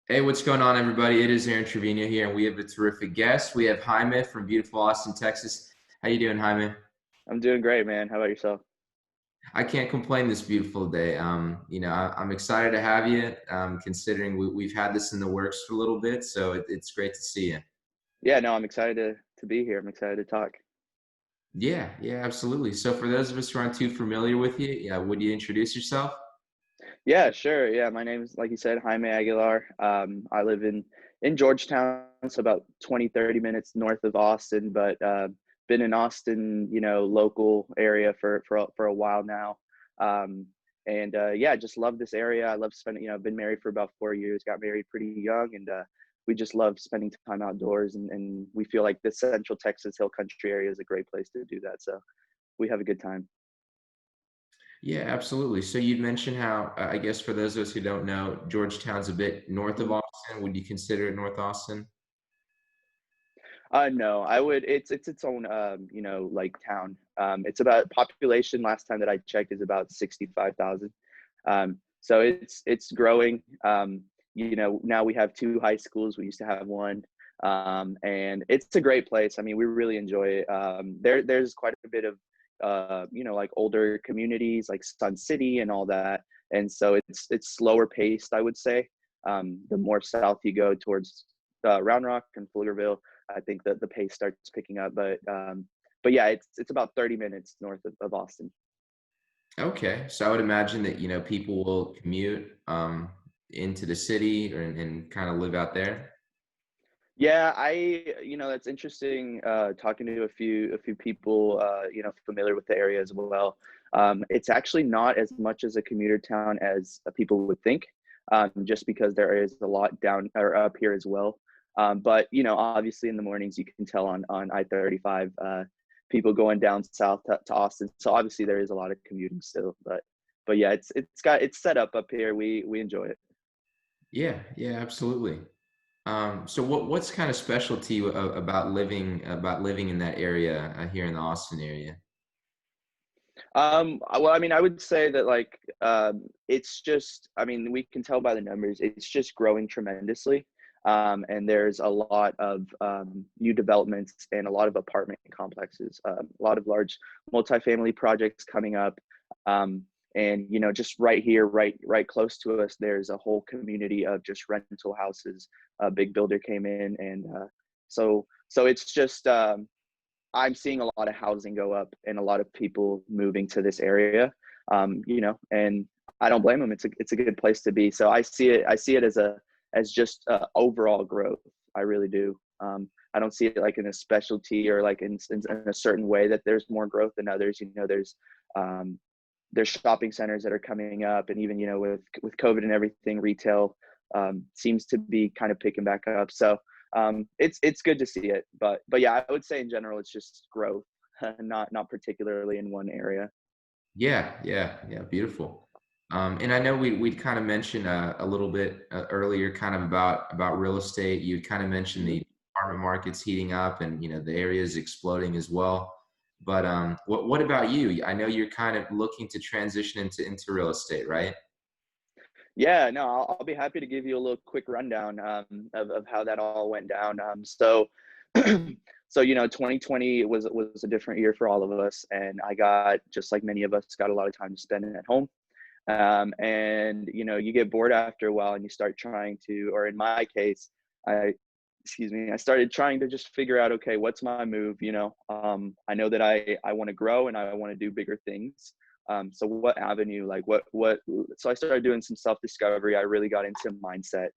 Hey, what's going on, everybody? It is Aaron Trevino here, and we have a terrific guest. We have Jaime from beautiful Austin, Texas. How you doing, Jaime? I'm doing great, man. How about yourself? I can't complain this beautiful day. I'm excited to have you. Considering we've had this in the works for a little bit, so it's great to see you. Yeah, no, I'm excited to be here. I'm excited to talk. Yeah, absolutely. So, for those of us who aren't too familiar with you, yeah, would you introduce yourself? Yeah, sure. Yeah, my name is, like you said, Jaime Aguilar. I live in Georgetown, so about 20, 30 minutes north of Austin, but been in Austin, local area for a while now. Um, and yeah, just love this area. I love spending, I've been married for about 4 years, got married pretty young, and we just love spending time outdoors. And we feel like the Central Texas Hill Country area is a great place to do that. So we have a good time. Yeah, absolutely. So you'd mentioned how, I guess for those of us who don't know, Georgetown's a bit north of Mhm. Austin. Would you consider it North Austin? No, I would. It's its own, like town. It's about population. Last time that I checked is about 65,000. So it's growing. Now we have two high schools. We used to have one, and it's a great place. I mean, we really enjoy it. There's quite a bit of, like older communities, like Sun City and all that, and so it's slower paced, I would say. The more south you go towards Round Rock and Pflugerville, I think that the pace starts picking up. But yeah, it's about 30 minutes north of Austin. Okay, so I would imagine that people will commute into the city and kind of live out there. Yeah, that's interesting. Talking to a few people, familiar with the area as well. It's actually not as much as a commuter town as people would think, just because there is a lot down or up here as well. But obviously in the mornings you can tell on I-35, people going down south to Austin. So obviously there is a lot of commuting still, but yeah, it's set up here. We enjoy it. Yeah, absolutely. So what's kind of special to you about living in that area here in the Austin area? Well, I mean, I would say that like it's just, I mean, we can tell by the numbers, it's just growing tremendously. And there's a lot of new developments and a lot of apartment complexes, a lot of large multifamily projects coming up. Um, and just right here, right close to us, there's a whole community of just rental houses. A big builder came in, and so it's just I'm seeing a lot of housing go up and a lot of people moving to this area. And I don't blame them. It's a good place to be. So I see it as just overall growth. I really do. I don't see it like in a specialty or like in a certain way that there's more growth than others. Um, there's shopping centers that are coming up, and even with COVID and everything, retail seems to be kind of picking back up. So it's good to see it, but yeah, I would say in general it's just growth, not particularly in one area. Yeah, beautiful. And I know we'd kind of mentioned a little bit earlier, kind of about real estate. You kind of mentioned Mhm. the apartment market's heating up, and the area is exploding as well. But what about you? I know you're kind of looking to transition into real estate, right? Yeah, no, I'll be happy to give you a little quick rundown of how that all went down. So 2020 was a different year for all of us, and I got, just like many of us, got a lot of time to spend at home. And you get bored after a while, and you start trying to, or in my case, I excuse me, I started trying to just figure out, okay, what's my move? I know that I want to grow and I want to do bigger things. So what avenue, like what so I started doing some self-discovery. I really got into mindset.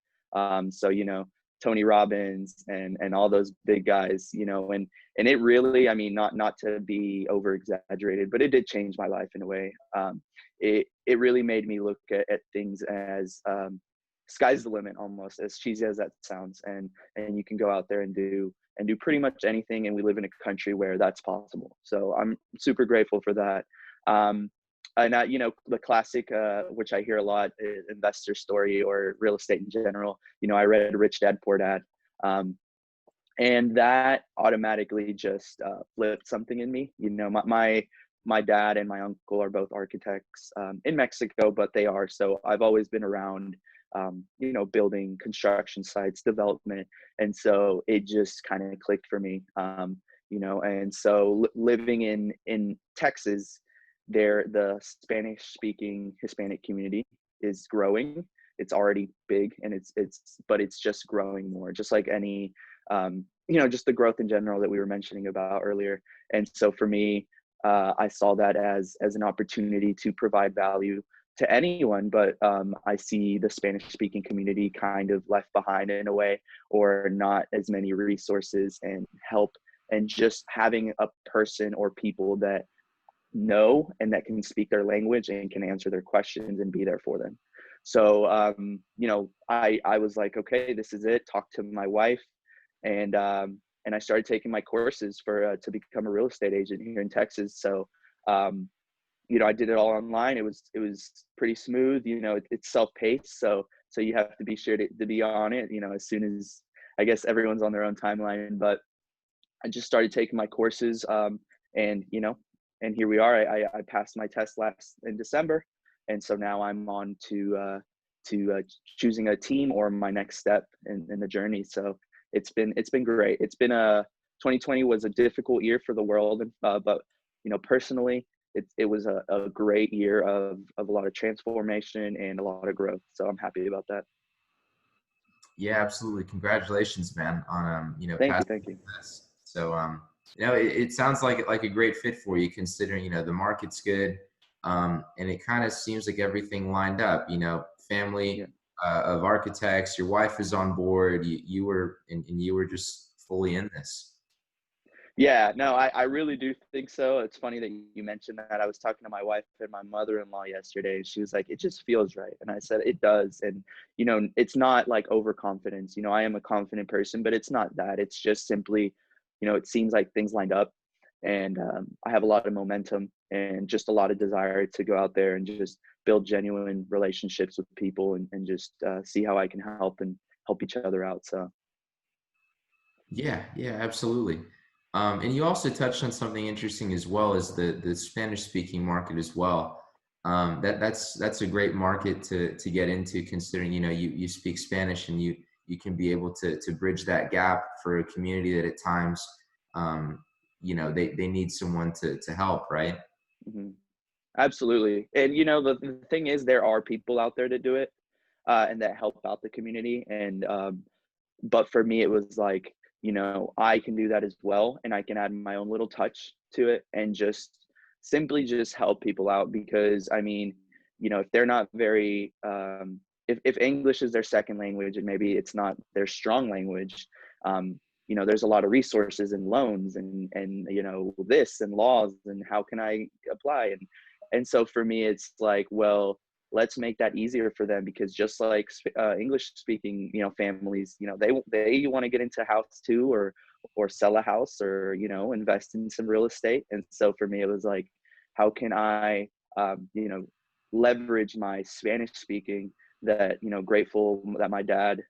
So Tony Robbins and all those big guys, and it really, I mean, not to be over exaggerated, but it did change my life in a way. It really made me look at things as, sky's the limit, almost, as cheesy as that sounds, and you can go out there and do pretty much anything, and we live in a country where that's possible. So I'm super grateful for that. um, and the classic, which I hear a lot, investor story or real estate in general. I read Rich Dad Poor Dad, um, and that automatically just flipped something in me. My dad and my uncle are both architects, in Mexico, but they are, so I've always been around you know, building, construction sites, development. And so it just kind of clicked for me. You know, and so living in Texas, there the Spanish speaking Hispanic community is growing. It's already big, and but it's just growing more, just like any you know, just the growth in general that we were mentioning about earlier. And so for me, I saw that as an opportunity to provide value to anyone, but I see the Spanish speaking community kind of left behind in a way, or not as many resources and help, and just having a person or people that know and that can speak their language and can answer their questions and be there for them. So you know, I was like, okay, this is it. Talk to my wife, and I started taking my courses for to become a real estate agent here in Texas. So you know, I did it all online. It was pretty smooth. You know, it's self-paced, so you have to be sure to be on it, you know, as soon as, I guess everyone's on their own timeline. But I just started taking my courses, and you know, and here we are. I passed my test last in December, and so now I'm on to choosing a team or my next step in the journey. So it's been great. It's been a 2020 was a difficult year for the world, but you know, personally, it was a great year of a lot of transformation and a lot of growth. So I'm happy about that. Yeah, absolutely. Congratulations, man, on you know, Thank you, passing thank you. the test. So you know, it sounds like a great fit for you, considering, you know, the market's good, and it kind of seems like everything lined up. You know, Yeah. family of architects, your wife is on board. You were and you were just fully in this. Yeah, no, I really do think so. It's funny that you mentioned that. I was talking to my wife and my mother-in-law yesterday, and she was like, "It just feels right." And I said, "It does." And you know, it's not like overconfidence. You know, I am a confident person, but it's not that. It's just simply, you know, it seems like things lined up, and I have a lot of momentum and just a lot of desire to go out there and just build genuine relationships with people, and just see how I can help and help each other out. So Yeah, yeah, absolutely. And you also touched on something interesting as well as the Spanish speaking market as well. That's a great market to get into, considering, you know, you speak Spanish, and you can be able to bridge that gap for a community that at times, um, you know, they need someone to help, right? mhm. Absolutely. And you know, the thing is, there are people out there to do it, and that help out the community. And but for me, it was like, you know, I can do that as well, and I can add my own little touch to it, and just simply just help people out. Because I mean, you know, if they're not very if English is their second language and maybe it's not their strong language, you know, there's a lot of resources and loans and you know, this and laws and how can I apply. And so for me, it's like, well, let's make that easier for them. Because just like English speaking, you know, families, you know, they want to get into house too, or sell a house, or you know, invest in some real estate. And so for me, it was like, how can I you know, leverage my Spanish speaking, that you know, grateful that my dad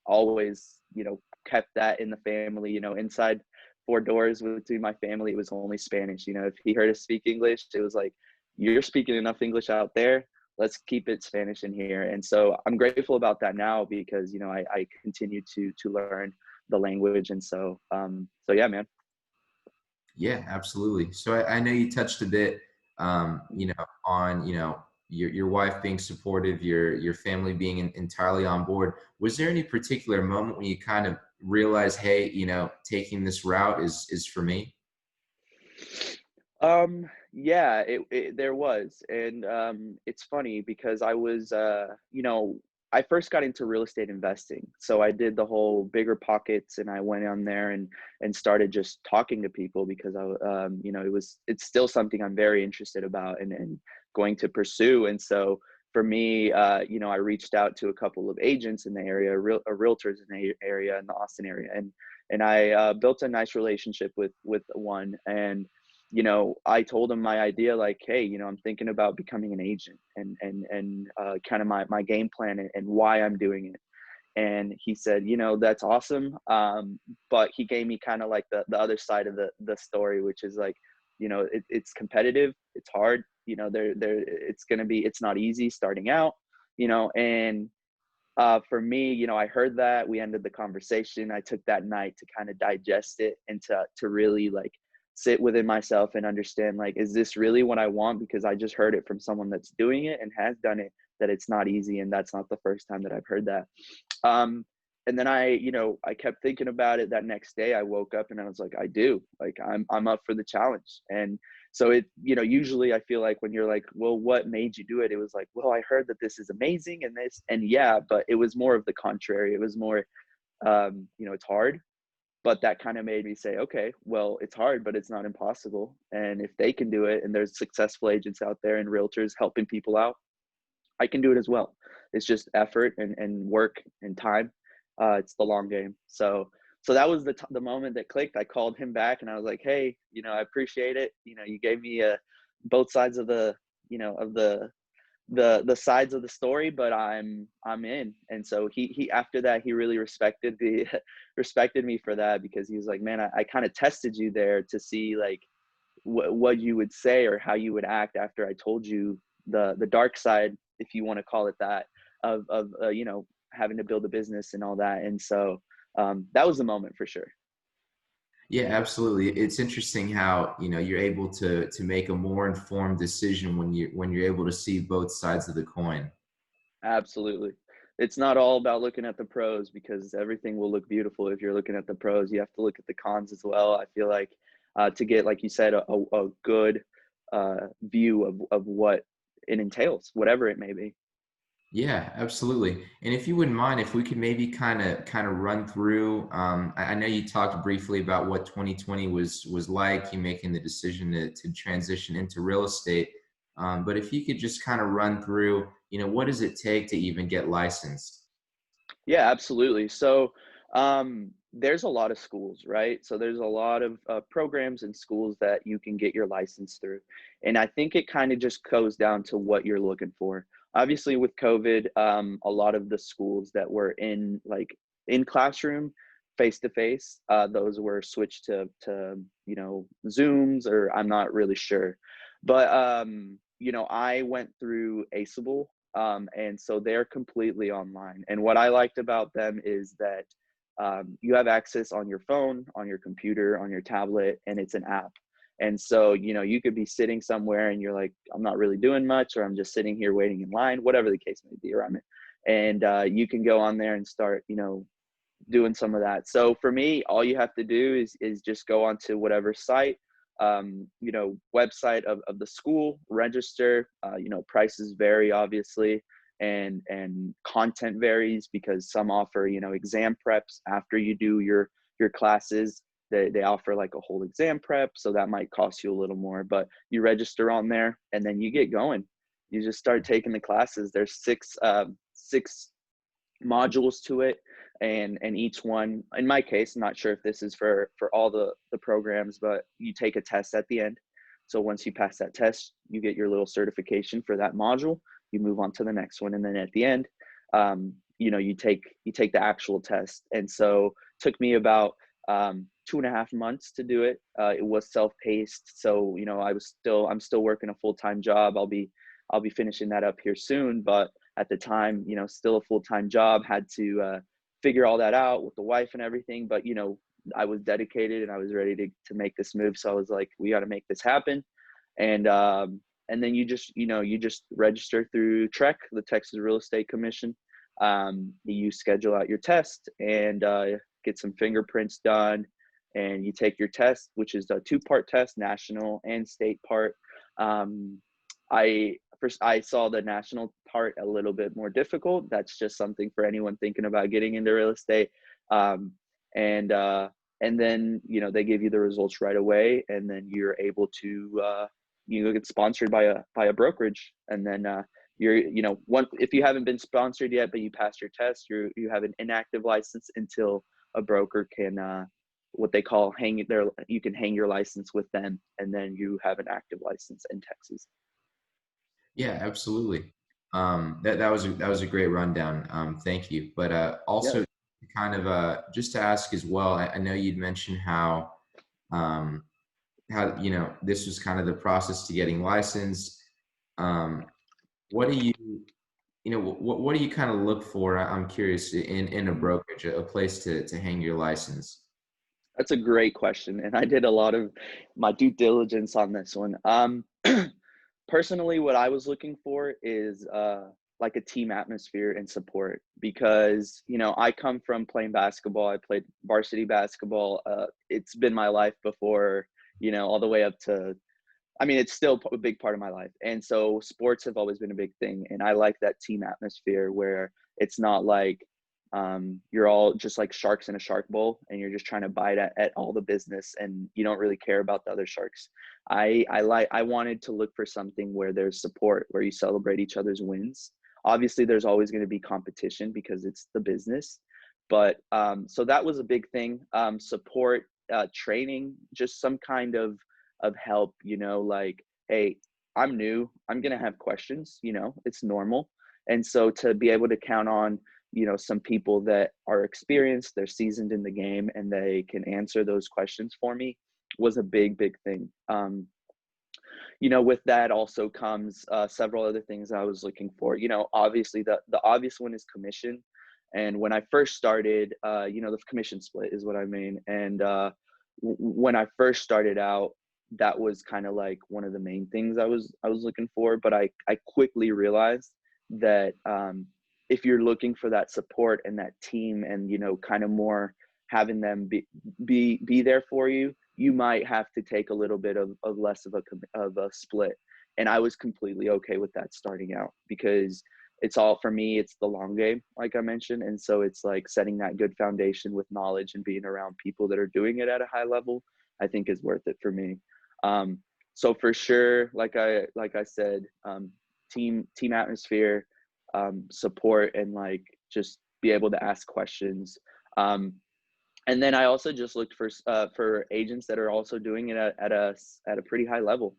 always, you know, kept that in the family. You know, inside four doors between my family, it was only Spanish. You know, if he heard us speak English, it was like, you're speaking enough English out there, let's keep it Spanish in here. And so I'm grateful about that now, because you know, I continue to learn the language. And so so yeah, man. Yeah, absolutely. So I know you touched a bit, you know, on, you know, your wife being supportive, your family being entirely on board. Was there any particular moment when you kind of realized, hey, you know, taking this route is for me? Yeah, there was. And it's funny because I was you know, I first got into real estate investing. So I did the whole bigger pockets, and I went on there and started just talking to people, because you know, it's still something I'm very interested about and going to pursue. And so for me, you know, I reached out to a couple of agents in the area, realtors in the area, in the Austin area, and I built a nice relationship with one. And you know, I told him my idea, like, hey, you know, I'm thinking about becoming an agent, and kind of my game plan, and why I'm doing it. And he said, you know, that's awesome. But he gave me kind of like the other side of the story, which is like, you know, it's competitive, it's hard, you know, it's going to be, it's not easy starting out, you know. For me, I heard that, we ended the conversation. I took that night to kind of digest it and to really like sit within myself and understand, like, is this really what I want? Because I just heard it from someone that's doing it and has done it, that it's not easy, and that's not the first time that I've heard that. Um, and then I kept thinking about it. That next day I woke up and I was like, I do, like, I'm up for the challenge. And so usually I feel like when you're like, well, what made you do it? It was like, well, I heard that this is amazing and this, and yeah, but it was more of the contrary. It was more, it's hard, but that kind of made me say, okay, well, it's hard, but it's not impossible. And if they can do it, and there's successful agents out there and realtors helping people out, I can do it as well. It's just effort and work and time. It's the long game. So that was the moment that clicked. I called him back and I was like, hey, I appreciate it. You gave me both sides of the sides of the story, but I'm in. And so he after that, he really respected the respected me for that, because he was like, man, I kind of tested you there to see like what you would say or how you would act after I told you the dark side, if you want to call it that, of having to build a business and all that. And so that was the moment for sure. Yeah, absolutely. It's interesting how, you're able to make a more informed decision when you're able to see both sides of the coin. Absolutely. It's not all about looking at the pros, because everything will look beautiful if you're looking at the pros. You have to look at the cons as well. I feel like to get, like you said, a good view of what it entails, whatever it may be. Yeah, absolutely. And if you wouldn't mind, if we could maybe kind of run through, I know you talked briefly about what 2020 was like, you making the decision to transition into real estate. But if you could just kind of run through, what does it take to even get licensed? Yeah, absolutely. So there's a lot of schools, right? So there's a lot of programs and schools that you can get your license through. And I think it kind of just goes down to what you're looking for. Obviously, with COVID, a lot of the schools that were in classroom, face to face, those were switched to Zooms, or I'm not really sure. But I went through Aceable, and so they're completely online. And what I liked about them is that you have access on your phone, on your computer, on your tablet, and it's an app. And so, you could be sitting somewhere and you're like, I'm not really doing much, or I'm just sitting here waiting in line, whatever the case may be, or and you can go on there and start, doing some of that. So for me, all you have to do is just go onto whatever site, website of the school, register. Prices vary, obviously, and content varies, because some offer exam preps after you do your classes. They offer like a whole exam prep, so that might cost you a little more. But you register on there, and then you get going. You just start taking the classes. There's six modules to it, and each one, in my case, I'm not sure if this is for all the programs, but you take a test at the end. So once you pass that test, you get your little certification for that module. You move on to the next one, and then at the end, you take the actual test. And so it took me about 2.5 months to do it. It was self-paced, so I'm still working a full-time job. I'll be finishing that up here soon, but at the time, still a full-time job, had to figure all that out with the wife and everything. But, I was dedicated and I was ready to make this move. So I was like, we got to make this happen. And then you just register through TREC, the Texas Real Estate Commission. You schedule out your test and get some fingerprints done, and you take your test, which is a 2-part test, national and state part. I saw the national part a little bit more difficult. That's just something for anyone thinking about getting into real estate. Um, and then they give you the results right away, and then you're able to get sponsored by a brokerage. And then if you haven't been sponsored yet, but you passed your test, you have an inactive license until a broker can what they call you can hang your license with them, and then you have an active license in Texas. Yeah, absolutely. That was a great rundown. Thank you. But Yeah. also kind of just to ask as well, I know you'd mentioned um, how this was kind of the process to getting licensed. Um, what do you what do you kind of look for? I'm curious in a Mhm. brokerage, a place to hang your license. That's a great question, and I did a lot of my due diligence on this one. Personally, what I was looking for is like a team atmosphere and support because I come from playing basketball. I played varsity basketball. It's been my life before, all the way up to. I mean, it's still a big part of my life, and so sports have always been a big thing. And I like that team atmosphere where it's not like you're all just like sharks in a shark bowl, and you're just trying to bite at all the business, and you don't really care about the other sharks. I wanted to look for something where there's support, where you celebrate each other's wins. Obviously, there's always going to be competition because it's the business, but so that was a big thing. Support, training, just some kind of help, like, hey, I'm new, I'm going to have questions, it's normal. And so to be able to count on, some people that are experienced, they're seasoned in the game, and they can answer those questions for me was a big thing. With that also comes several other things I was looking for. Obviously the obvious one is commission. And when I first started, the commission split is what I mean. And when I first started out, that was kind of like one of the main things I was looking for. But I quickly realized that if you're looking for that support and that team, and kind of more having them be there for you, you might have to take a little bit of less of a split. And I was completely okay with that starting out because it's all, for me, it's the long game, like I mentioned. And so it's like setting that good foundation with knowledge and being around people that are doing it at a high level, I think is worth it for me. Um, so for sure, like I said, team atmosphere, support, and like just be able to ask questions. Um, and then I also just looked for agents that are also doing it at a pretty high level,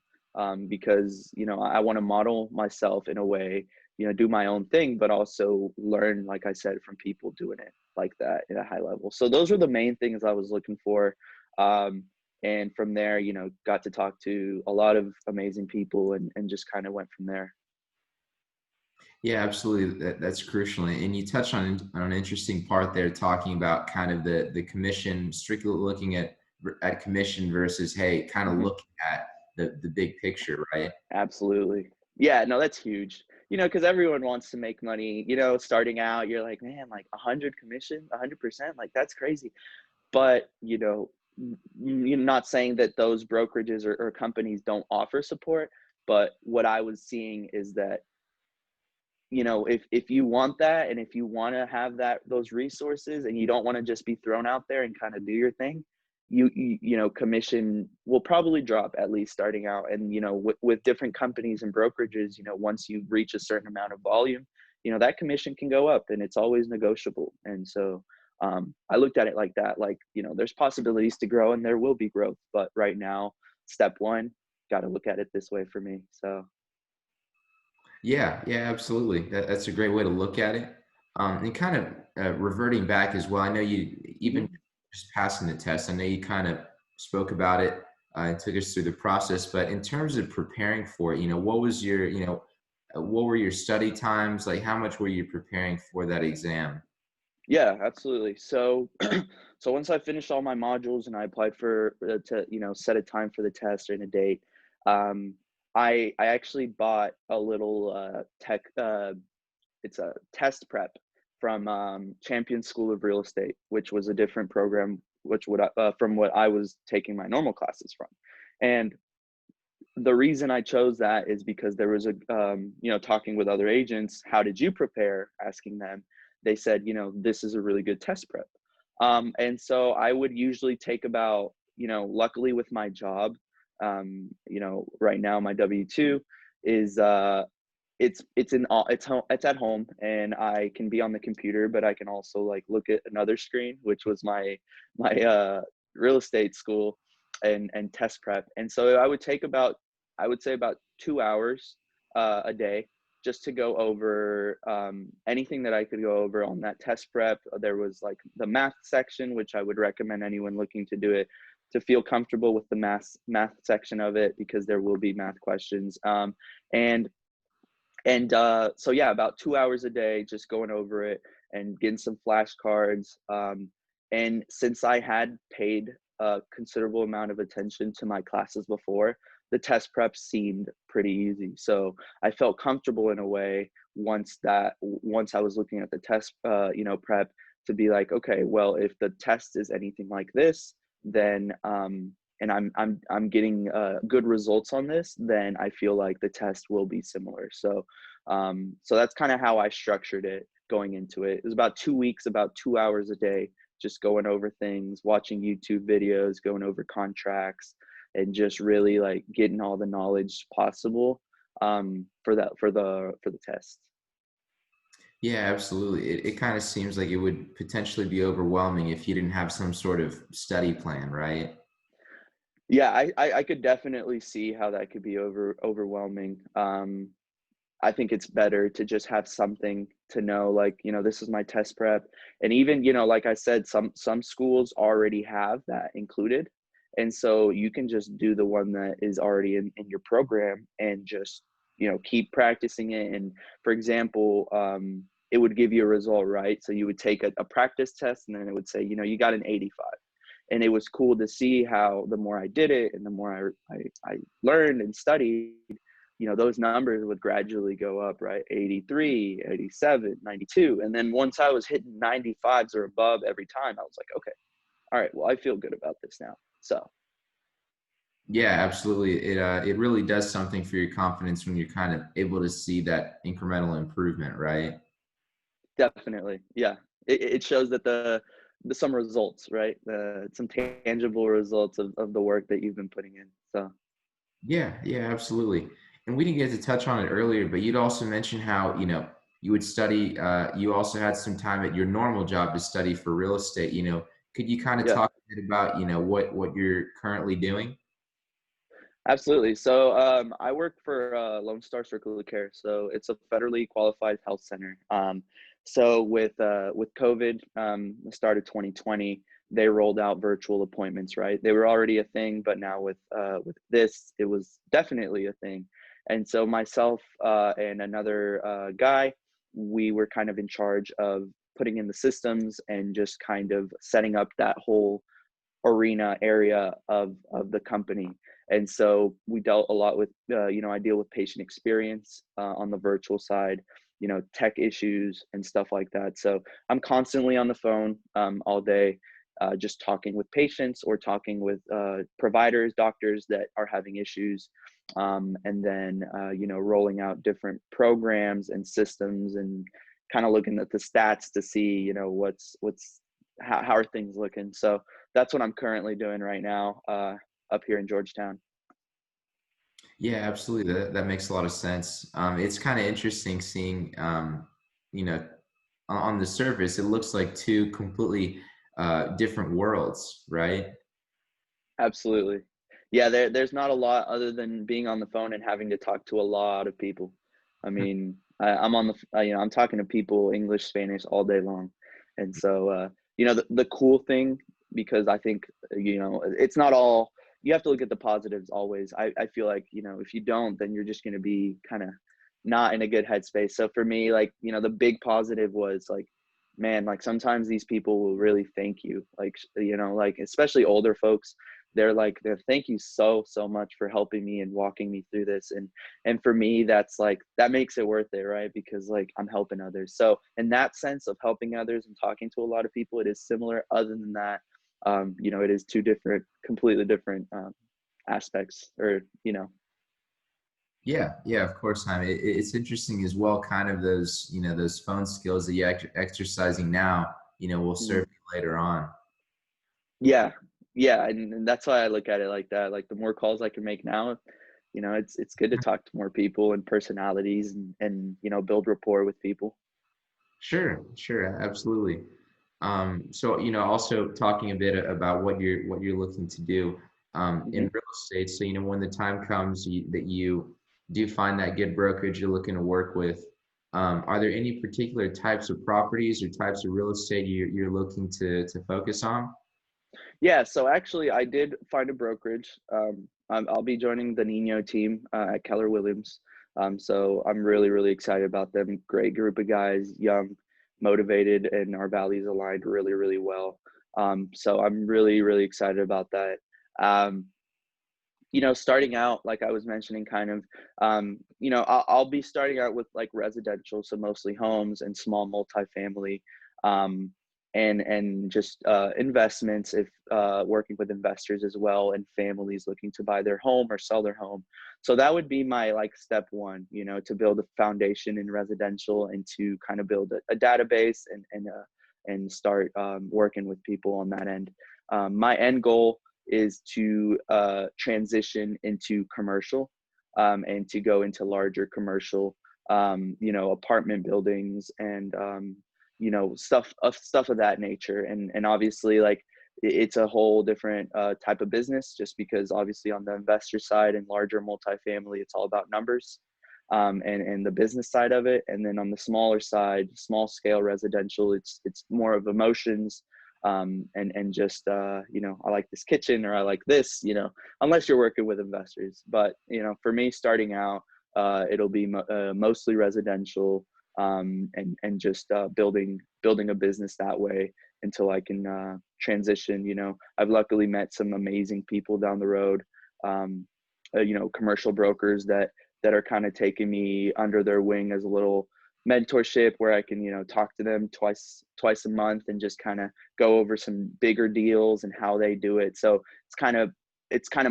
because I want to model myself in a way, do my own thing, but also learn, like I said, from people doing it like that at a high level. So those are the main things I was looking for, and from there, got to talk to a lot of amazing people, and just kind of went from there. Yeah, absolutely. That's crucial. And you touched on an interesting part there, talking about kind of the commission, strictly looking at commission versus, hey, kind of Mhm. looking at the big picture, right? Absolutely. Yeah, no, that's huge. Because everyone wants to make money. Starting out, you're like, man, like 100 commission, 100%, like that's crazy. But you're not saying that those brokerages or companies don't offer support. But what I was seeing is that if you want that, and if you want to have those resources, and you don't want to just be thrown out there and kind of do your thing, commission will probably drop, at least starting out. And with different companies and brokerages, once you reach a certain amount of volume, that commission can go up, and it's always negotiable. And so I looked at it like that, like, there's possibilities to grow, and there will be growth, but right now, step one, got to look at it this way for me. So Yeah, yeah, absolutely. That's a great way to look at it. And kind of reverting back as well. I know you even mhm. just passing the test. I know you kind of spoke about it and took us through the process. But in terms of preparing for it, what was your, what were your study times? Like, how much were you preparing for that exam? Yeah, absolutely. So, so once I finished all my modules and I applied for to set a time for the test and a date, um, I actually bought a little tech. It's a test prep from Champion School of Real Estate, which was a different program, which would from what I was taking my normal classes from. And the reason I chose that is because there was talking with other agents, how did you prepare? Asking them, they said, this is a really good test prep. And so I would usually take about, luckily with my job, right now my W-2 is, it's at home, and I can be on the computer, but I can also like look at another screen, which was my real estate school and test prep. And so I would say about 2 hours a day, just to go over anything that I could go over on that test prep. There was like the math section, which I would recommend anyone looking to do it to feel comfortable with the math section of it, because there will be math questions. And And so yeah, about 2 hours a day, just going over it and getting some flashcards. And since I had paid a considerable amount of attention to my classes before, the test prep seemed pretty easy. So I felt comfortable in a way once I was looking at the test, prep, to be like, okay, well, if the test is anything like this, then and I'm getting good results on this, then I feel like the test will be similar. So that's kind of how I structured it going into it. It was about 2 weeks, about 2 hours a day, just going over things, watching YouTube videos, going over contracts, and just really like getting all the knowledge possible for the test. Yeah, absolutely. It kind of seems like it would potentially be overwhelming if you didn't have some sort of study plan, right? Yeah, I could definitely see how that could be overwhelming. I think it's better to just have something to know, like, this is my test prep. And even, like I said, some schools already have that included. And so you can just do the one that is already in your program and just, keep practicing it. And for example, it would give you a result, right? So you would take a practice test and then it would say, you got an 85. And it was cool to see how the more I did it and the more I learned and studied, those numbers would gradually go up, right? 83, 87, 92. And then once I was hitting 95s or above every time, I was like, okay, all right, well, I feel good about this now. So Yeah, absolutely. It really does something for your confidence when you're kind of able to see that incremental improvement, right? definitely, yeah. It shows that the some results, right? Some tangible results of the work that you've been putting in. So Yeah, yeah, absolutely. And we didn't get to touch on it earlier, but you'd also mentioned how, you would study, you also had some time at your normal job to study for real estate. Could you kind of yeah. talk a bit about, what you're currently doing? Absolutely. So I work for Lone Star Circle of Care. So it's a federally qualified health center. So with COVID, the start of 2020, they rolled out virtual appointments. Right, they were already a thing, but now with this, it was definitely a thing. And so myself and another guy, we were kind of in charge of putting in the systems and just kind of setting up that whole arena area of the company. And so we dealt a lot with I deal with patient experience on the virtual side, tech issues and stuff like that. So I'm constantly on the phone all day, just talking with patients or talking with providers, doctors that are having issues, and then rolling out different programs and systems and kind of looking at the stats to see what's how are things looking. So that's what I'm currently doing right now, up here in Georgetown. Yeah, absolutely. That makes a lot of sense. It's kind of interesting seeing, you know, on the surface, it looks like two completely different worlds, right? Absolutely. Yeah, there's not a lot other than being on the phone and having to talk to a lot of people. I mean, I'm on I'm talking to people English, Spanish all day long. And so the cool thing, because I think it's not all, you have to look at the positives always. I feel like, if you don't, then you're just going to be kind of not in a good headspace. So for me, like, the big positive was like, man, like sometimes these people will really thank you, like, like especially older folks. They're thank you so much for helping me and walking me through this. And for me, that's like, that makes it worth it, right? Because like I'm helping others. So in that sense of helping others and talking to a lot of people, it is similar. Other than that, it is two different, completely different aspects, or Yeah, yeah, of course, Jaime. It's interesting as well, kind of those, those phone skills that you're exercising now, will mm, serve you later on. yeah, yeah. And that's why I look at it like that. Like the more calls I can make now, it's good to talk to more people and personalities, and build rapport with people. Sure, sure, absolutely. So, also talking a bit about what you're looking to do in Hmm. real estate. So, when the time comes that you do find that good brokerage you're looking to work with, are there any particular types of properties or types of real estate you're looking to focus on? Yeah, so actually, I did find a brokerage. I'll be joining the NINO team at Keller Williams. So I'm really, really excited about them. Great group of guys, young, motivated, and our values aligned really, really well. So I'm really, really excited about that. Um, Starting out, like I was mentioning, kind of, I'll be starting out with like residential, so mostly homes and small multifamily, um, and just investments, if working with investors as well, and families looking to buy their home or sell their home. So that would be my like step one, to build a foundation in residential and to kind of build a database and start working with people on that end. My end goal is to transition into commercial, and to go into larger commercial, apartment buildings and, stuff of that nature. And obviously, like, it's a whole different type of business, just because obviously on the investor side and larger multifamily, it's all about numbers, and the business side of it. And then on the smaller side, small scale residential, it's more of emotions, and just, I like this kitchen, or I like this, unless you're working with investors. But for me, starting out, it'll be mostly residential, and just building a business that way until I can transition. I've luckily met some amazing people down the road, commercial brokers that are kind of taking me under their wing as a little mentorship, where I can, talk to them twice a month and just kind of go over some bigger deals and how they do it. So it's kind of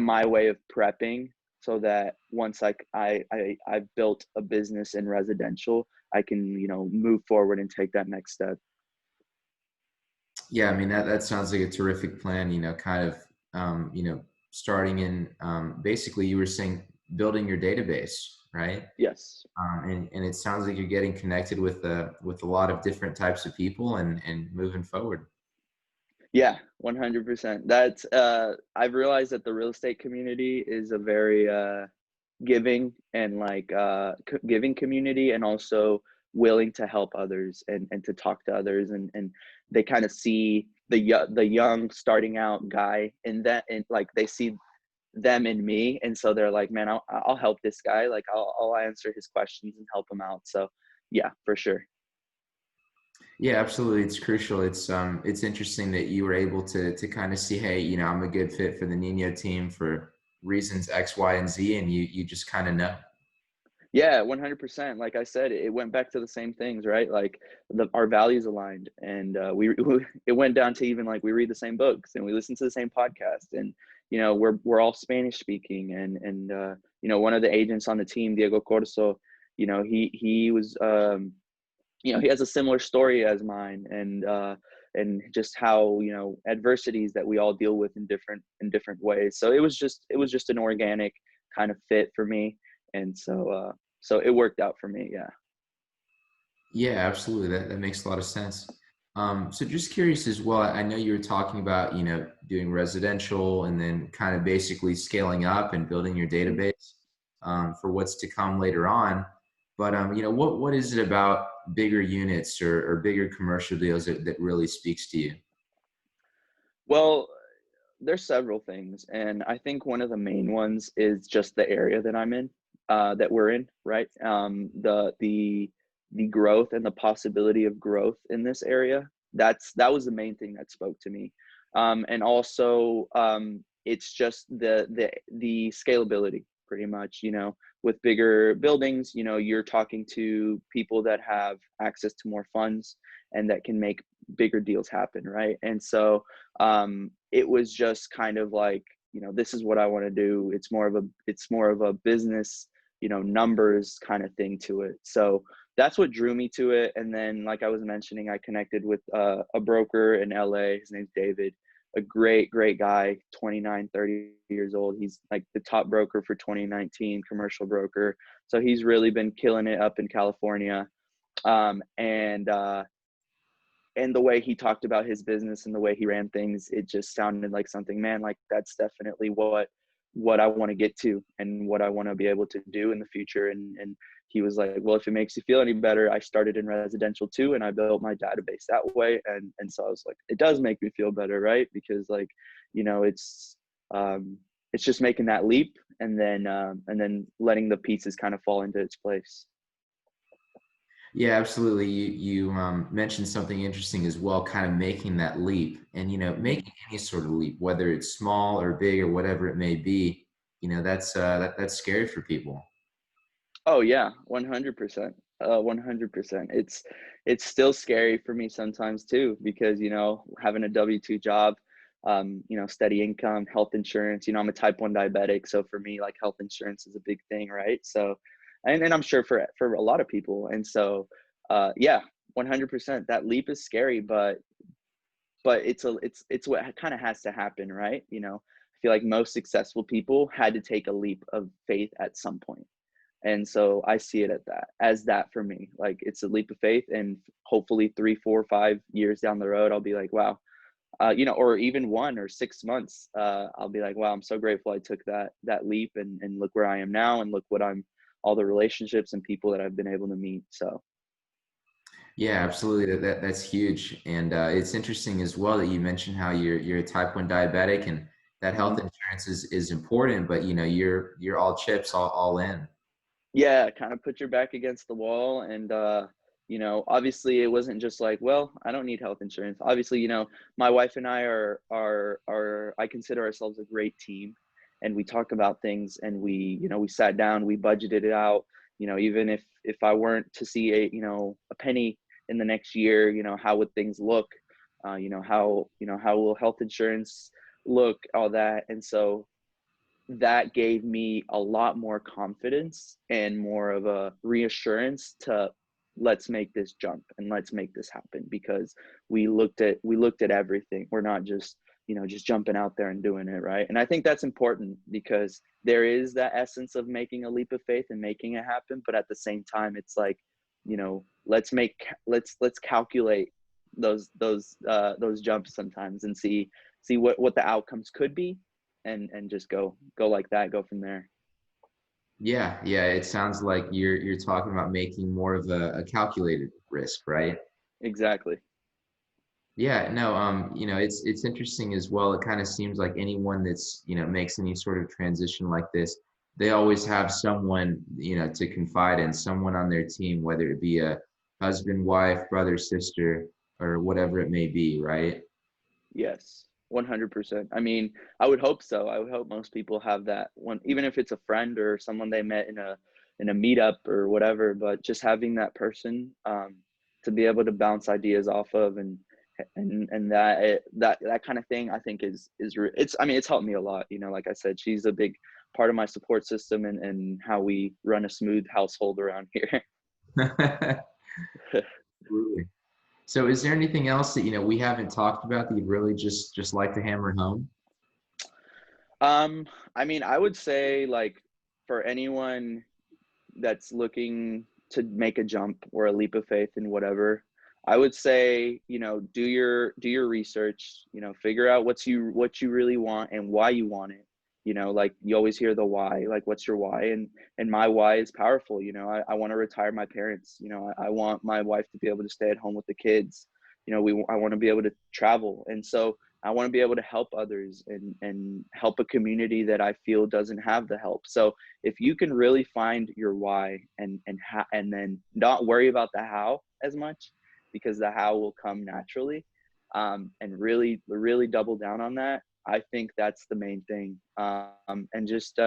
my way of prepping, so that once I've built a business in residential, I can, move forward and take that next step. Yeah, I mean, that sounds like a terrific plan, kind of, starting in, basically you were saying building your database, right? Yes. And it sounds like you're getting connected with a lot of different types of people and moving forward. Yeah, 100%. That's I've realized that the real estate community is a very giving and like giving community, and also willing to help others and to talk to others, and they kind of see the young starting out guy in that, and like they see them in me, and so they're like, man, I'll help this guy, like I'll answer his questions and help him out. So yeah, for sure. Yeah, absolutely. It's crucial. It's interesting that you were able to kind of see, hey, I'm a good fit for the NINO team for reasons X, Y, and Z, and you just kind of know. Yeah, 100%. Like I said, it went back to the same things, right? Like our values aligned, and it went down to even like we read the same books and we listen to the same podcast, and we're all Spanish speaking, and one of the agents on the team, Diego Corso, he was, he has a similar story as mine, and just how, adversities that we all deal with in different ways. So it was just an organic kind of fit for me, and so it worked out for me. Yeah. Yeah, absolutely. That makes a lot of sense. So just curious as well, I know you were talking about, doing residential and then kind of basically scaling up and building your database, for what's to come later on. But, what is it about bigger units or bigger commercial deals that really speaks to you? Well, there's several things, and I think one of the main ones is just the area that I'm in, that we're in, right? The growth and the possibility of growth in this area. That was the main thing that spoke to me, and also, it's just the scalability, pretty much. With bigger buildings, you're talking to people that have access to more funds and that can make bigger deals happen, right? And so, it was just kind of like, this is what I want to do. It's more of a business, numbers kind of thing to it. So that's what drew me to it. And then, like I was mentioning, I connected with a broker in LA. His name's David, a great, great guy, 29, 30 years old. He's like the top broker for 2019, commercial broker. So he's really been killing it up in California. And the way he talked about his business and the way he ran things, it just sounded like something, man, like that's definitely what I want to get to and what I want to be able to do in the future. And he was like, well, if it makes you feel any better, I started in residential too, and I built my database that way. And so I was like, it does make me feel better, right? Because, like, it's just making that leap, and then letting the pieces kind of fall into its place. Yeah, absolutely. You mentioned something interesting as well, kind of making that leap, and Mhm. making any sort of leap, whether it's small or big or whatever it may be. That's scary for people. Oh yeah, 100%. 100%. It's still scary for me sometimes too because having a W-2 job, steady income, health insurance. I'm a type 1 diabetic, so for me like health insurance is a big thing, right? So and I'm sure for a lot of people. And so yeah, 100%. That leap is scary, but it's what kind of has to happen, right? I feel like most successful people had to take a leap of faith at some point. And so I see it as that for me. Like it's a leap of faith, and hopefully 3, 4, 5 years down the road, I'll be like, wow, or even 1 or 6 months, I'll be like, wow, I'm so grateful I took that leap, and look where I am now, and look what all the relationships and people that I've been able to meet. So Yeah, absolutely. That's huge, and it's interesting as well that you mentioned how you're a type 1 diabetic, and that health mhm. insurance is important, but you're all chips, all in. Yeah, kind of put your back against the wall. And obviously it wasn't just like, well, I don't need health insurance. Obviously, my wife and I are I consider ourselves a great team, and we talk about things, and we sat down, we budgeted it out. Even if I weren't to see a penny in the next year, how would things look? How will health insurance look, all that. And so that gave me a lot more confidence and more of a reassurance to, let's make this jump and let's make this happen, because we looked at everything. We're not just jumping out there and doing it, right? And I think that's important, because there is that essence of making a leap of faith and making it happen, but at the same time it's like, let's calculate those jumps sometimes, and see what the outcomes could be, and just go like that, go from there. Yeah, yeah. It sounds like you're talking about making more of a calculated risk, right? Exactly. Yeah, no, it's interesting as well. It kind of seems like anyone that's, makes any sort of transition like this, they always have someone, to confide in, someone on their team, whether it be a husband, wife, brother, sister, or whatever it may be, right? Yes, 100%. I mean, I would hope so. I would hope most people have that one, even if it's a friend or someone they met in a meetup or whatever. But just having that person, to be able to bounce ideas off of, and that kind of thing, I think it's, I mean, it's helped me a lot. Like I said, she's a big part of my support system, and how we run a smooth household around here. Absolutely. So is there anything else that, we haven't talked about that you'd really just like to hammer home? Um, I mean, I would say, like, for anyone that's looking to make a jump or a leap of faith in whatever, I would say, do your research, figure out what you really want and why you want it. Like you always hear the why, like what's your why? And my why is powerful. I want to retire my parents. I want my wife to be able to stay at home with the kids. I want to be able to travel. And so I want to be able to help others, and help a community that I feel doesn't have the help. So if you can really find your why, and then not worry about the how as much, because the how will come naturally, and really double down on that, I think that's the main thing. And just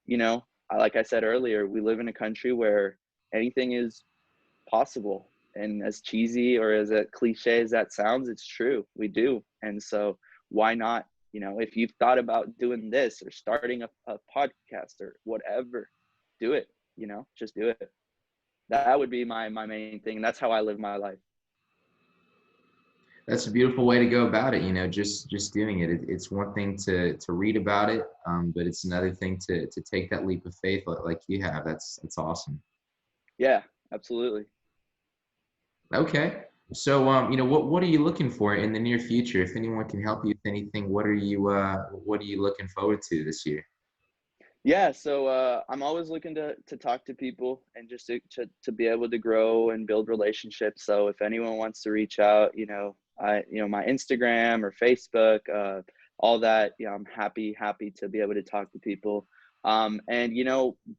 you know like I said earlier, we live in a country where anything is possible. And as cheesy or as a cliche as that sounds, it's true. We do. And so why not? If you've thought about doing this or starting a podcast or whatever, do it. Just do it. That would be my main thing. And that's how I live my life. That's a beautiful way to go about it. Just doing it. It's one thing to read about it, but it's another thing to take that leap of faith like you have. That's awesome. Yeah, absolutely. Okay. So, what are you looking for in the near future? If anyone can help you with anything, what are you looking forward to this year? Yeah, so I'm always looking to talk to people, and just to be able to grow and build relationships. So if anyone wants to reach out, my Instagram or Facebook, all that, I'm happy to be able to talk to people. And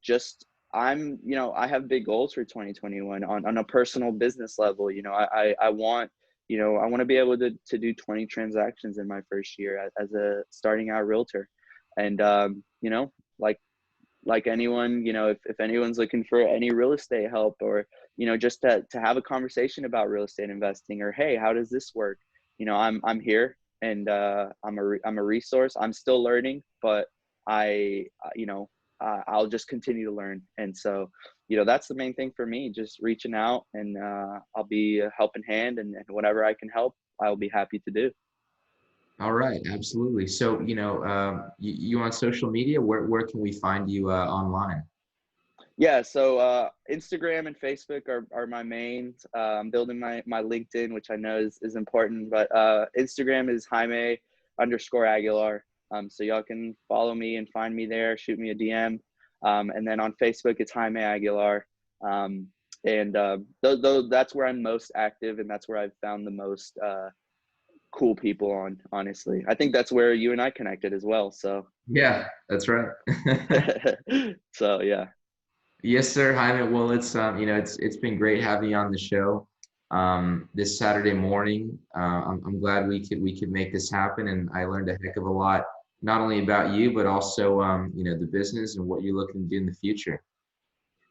just I have big goals for 2021 on a personal business level. I want I want to be able to do 20 transactions in my first year as a starting out realtor. And like anyone, if anyone's looking for any real estate help, or just to have a conversation about real estate investing, or hey, how does this work, I'm here. And I'm a resource. I'm still learning, but I'll just continue to learn. And so that's the main thing for me, just reaching out. And I'll be a helping hand, and whatever I can help, I'll be happy to do. All right, absolutely. So, you on social media, where can we find you online? Yeah, so Instagram and Facebook are my mains. I'm building my LinkedIn, which I know is important, but Instagram is Jaime_Aguilar. So y'all can follow me and find me there, shoot me a DM. And then on Facebook, it's Jaime Aguilar. And that's where I'm most active, and that's where I've found the most cool people on, honestly. I think that's where you and I connected as well. So, Yeah, that's right. so yeah. Yes, sir, Jaime. Well, it's been great having you on the show this Saturday morning. I'm glad we could make this happen, and I learned a heck of a lot, not only about you, but also the business and what you're looking to do in the future.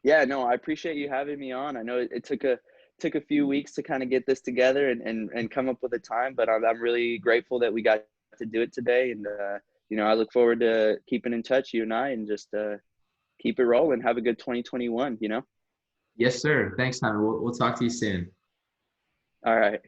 Yeah, no, I appreciate you having me on. I know it took a few weeks to kind of get this together and come up with a time, but I'm really grateful that we got to do it today. And I look forward to keeping in touch, you and I, and just keep it rolling. Have a good 2021. Yes, sir. Thanks, Jaime. We'll talk to you soon. All right.